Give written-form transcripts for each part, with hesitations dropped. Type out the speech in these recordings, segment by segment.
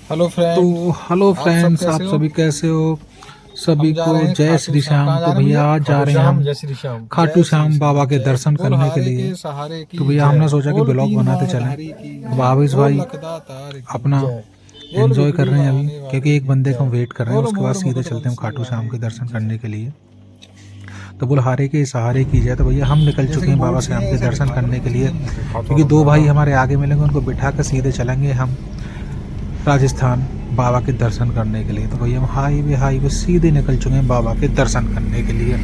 Hello friends, आप सभी कैसे हो? सभी को जय श्री श्याम। तो भैया आज जा रहे हैं हम खाटू श्याम बाबा के दर्शन करने के लिए। तो भैया हमने सोचा कि ब्लॉग बनाते चलें। भावेश भाई अपना एंजॉय कर रहे हैं अभी, क्योंकि एक बंदे को हम वेट कर रहे हैं, उसके बाद सीधे चलते हैं खाटू श्याम के दर्शन करने के लिए। तो बोल हारे के सहारे की जाए। तो भैया हम निकल चुके हैं बाबा श्याम के दर्शन करने के लिए, क्योंकि दो भाई हमारे आगे मिलेंगे, उनको बिठा कर सीधे चलेंगे हम राजस्थान बाबा के दर्शन करने के लिए। तो भैया हम हाईवे सीधे निकल चुके हैं बाबा के दर्शन करने के लिए।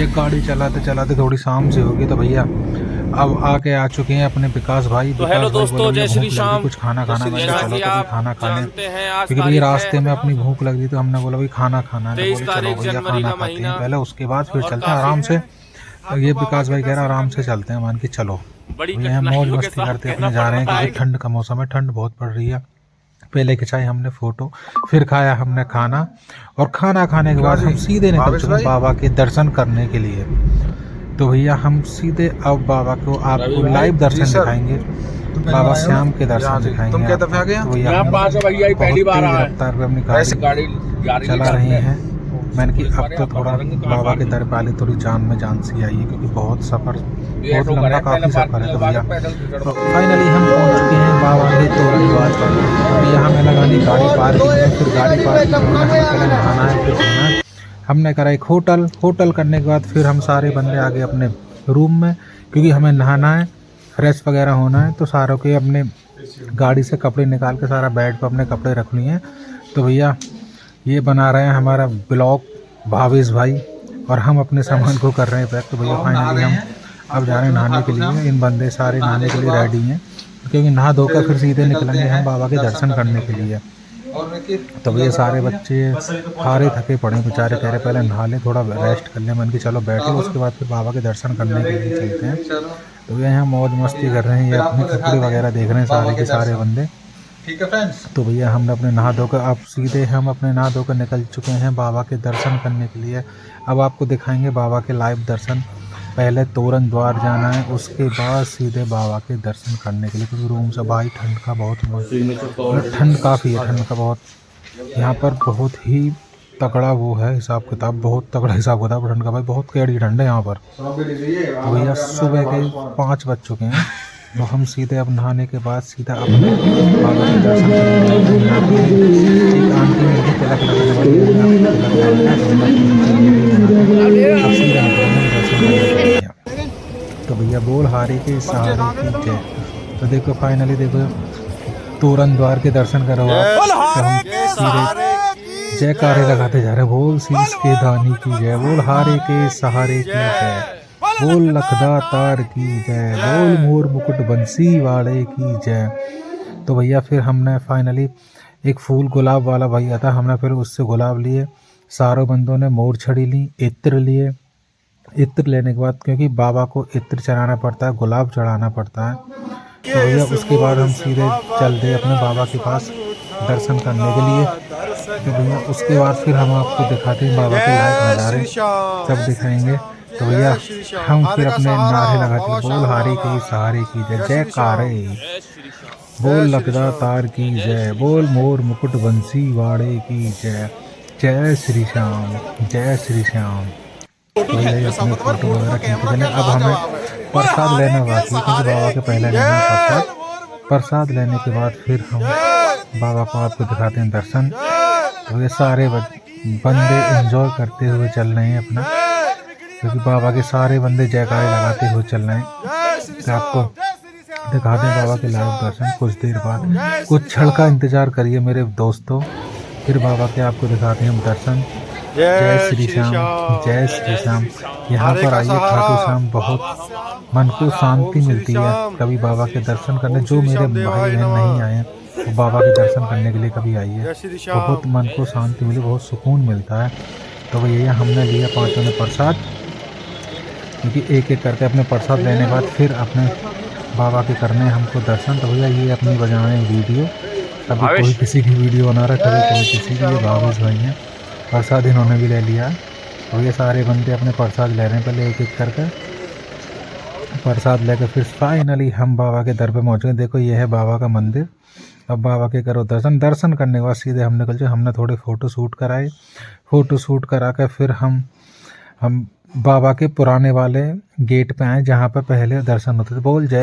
एक गाड़ी चलाते चलाते थोड़ी शाम से होगी, तो भैया अब आके आ चुके हैं अपने विकास भाई। तो हेलो दोस्तों, जय श्री श्याम। कुछ खाना खाना, मैंने चलो तो खाना खाने, क्योंकि भैया रास्ते में अपनी भूख लग रही, तो हमने बोला भाई खाना खाना है। तो चलो भैया खाना खाते हैं पहले, उसके बाद फिर चलते हैं आराम से। ये विकास भाई कह रहा आराम से चलते हैं, मान के चलो। भैया मौज मस्ती करते अपने जा रहे हैं, क्योंकि ठंड का मौसम है, ठंड बहुत पड़ रही है। पहले खिंचाई हमने फोटो, फिर खाया हमने खाना, और खाना खाने के बाद हम सीधे निकल चुके बाबा के दर्शन करने के लिए। तो भैया हम सीधे अब बाबा को आपको लाइव दर्शन दिखाएंगे, बाबा श्याम के दर्शन दिखाएंगे। तो भैया रफ्तार पे अपनी गाड़ी चला रहे हैं। मैंने कि अब तो थोड़ा बाबा के दर वाले थोड़ी जान में जान सी आई है, क्योंकि बहुत सफ़र, बहुत लंबा काफ़ी सफ़र है। तो भैया तो फाइनली हम पहुंच चुके हैं बाबा के तोरण द्वार पर। तो भैया हमें लगानी गाड़ी पार्किंग में, फिर गाड़ी पार्किंग में हमें पहले नहाना है, फिर सोना है। हमने करा एक होटल करने के बाद फिर हम सारे बंदे आ गए अपने रूम में, क्योंकि हमें नहाना है, फ्रेश वगैरह होना है। तो सारों के अपने गाड़ी से कपड़े निकाल के सारा बेड पर अपने कपड़े रख लिए हैं। तो भैया ये बना रहे हैं हमारा ब्लॉग भावेश भाई, और हम अपने सामान को कर रहे हैं पैक। तो भैया फाइनली हम अब जा रहे हैं नहाने के लिए। इन बंदे सारे नहाने के लिए रेडी हैं, क्योंकि नहा धोकर फिर सीधे निकलेंगे हम बाबा के दर्शन करने के लिए। तो भैया सारे बच्चे हारे थके पड़े बेचारे, कह रहे पहले नहा लें, थोड़ा रेस्ट कर लें। मन की चलो बैठे, उसके बाद फिर बाबा के दर्शन करने के लिए चलते हैं। तो भैया यहाँ मौज मस्ती कर रहे हैं, ये अपने कपड़े वगैरह देख रहे हैं सारे के सारे बंदे। ठीक है फ्रेंड्स। तो भैया हमने अपने नहा धोकर अब सीधे हम अपने नहा धोकर निकल चुके हैं बाबा के दर्शन करने के लिए। अब आपको दिखाएंगे बाबा के लाइव दर्शन। पहले तोरण द्वार जाना है, उसके बाद सीधे बाबा के दर्शन करने के लिए, क्योंकि रूम से भाई ठंड का बहुत, ठंड काफ़ी है, ठंड का बहुत यहाँ पर बहुत ही तगड़ा वो है हिसाब किताब, बहुत तगड़ा हिसाब किताब ठंड का भाई, बहुत कड़ी ठंड है यहाँ पर। तो भैया सुबह के 5 बज चुके हैं। तो हम सीधे अब नहाने के बाद सीधा अपने बाबा के दर्शन करेंगे। एक आंटी मेरे को तिलक लगाने वाली है। तो भैया बोल हारे के सहारे की जय। तो देखो फाइनली देखो तोरण द्वार के दर्शन करो आप। तो हम सीधे जयकारे लगाते जा रहे हैं, बोल शीश के दानी की जय, बोल हारे के सहारे की जय, बोल लखदा तार की जय, बोल मोर मुकुट बंसी वाले की जय। तो भैया फिर हमने फाइनली एक फूल गुलाब वाला भैया था, हमने फिर उससे गुलाब लिए, सारों बंदों ने मोर छड़ी ली, इत्र लिए। इत्र लेने के बाद, क्योंकि बाबा को इत्र चढ़ाना पड़ता है, गुलाब चढ़ाना पड़ता है। तो भैया उसके बाद हम सीधे चल दिए अपने बाबा के पास दर्शन करने के लिए। तो भैया उसके बाद फिर हम आपको दिखाते हैं बाबा के लाइव नज़ारे सब दिखाएंगे। तो भैया हम फिर अपने नारे लगाते, बोल हारे के सहारे की जय, जयकारे, बोल लखदा तार की जय, बोल मोर मुकुट बंसी वाड़े की जय, जय श्री श्याम, जय श्री श्याम। भैया अपने फोटो वगैरह खींचते चले। अब हमें प्रसाद लेना बाकी है, क्योंकि बाबा के पहले लेना प्रसाद लेने के बाद फिर हम बाबा को आपको दिखाते हैं दर्शन। तो ये सारे बंदे एंजॉय करते हुए चल रहे हैं अपना, क्योंकि बाबा के सारे बंदे जयकारे लगाते हुए चल रहे हैं। तो आपको दिखाते हैं बाबा के लाइव दर्शन कुछ देर बाद। कुछ क्षण का इंतज़ार करिए मेरे दोस्तों, फिर बाबा के आपको दिखाते हैं हम दर्शन। जय श्री श्याम, जय श्री श्याम। यहाँ पर आइए खाटू श्याम, बहुत मन को शांति मिलती है कभी बाबा के दर्शन करने। जो मेरे भाई बहन नहीं आए हैं वो बाबा के दर्शन करने के लिए कभी आइए, बहुत मन को शांति मिली, बहुत सुकून मिलता है। तो भैया हमने लिया 5 ने प्रसाद, क्योंकि एक एक करके अपने प्रसाद लेने के बाद फिर अपने बाबा के करने हमको दर्शन। तो भैया ये अपनी बजाने वीडियो, कभी कोई किसी की वीडियो बना रहा है, कभी कोई किसी की। ये भावेश भाई हैं, प्रसाद इन्होंने भी ले लिया। तो ये सारे बंदे अपने प्रसाद ले रहे हैं, पहले एक एक करके प्रसाद लेकर फिर फाइनली हम बाबा के दर पे पहुँच गए। देखो ये है बाबा का मंदिर, अब बाबा के करो दर्शन। दर्शन करने के बाद सीधे हम निकल जाए। हमने थोड़े फ़ोटो शूट कराए। फ़ोटो शूट करा कर फिर हम बाबा के पुराने वाले गेट पे आए जहाँ पर पहले दर्शन होते थे। बोल जय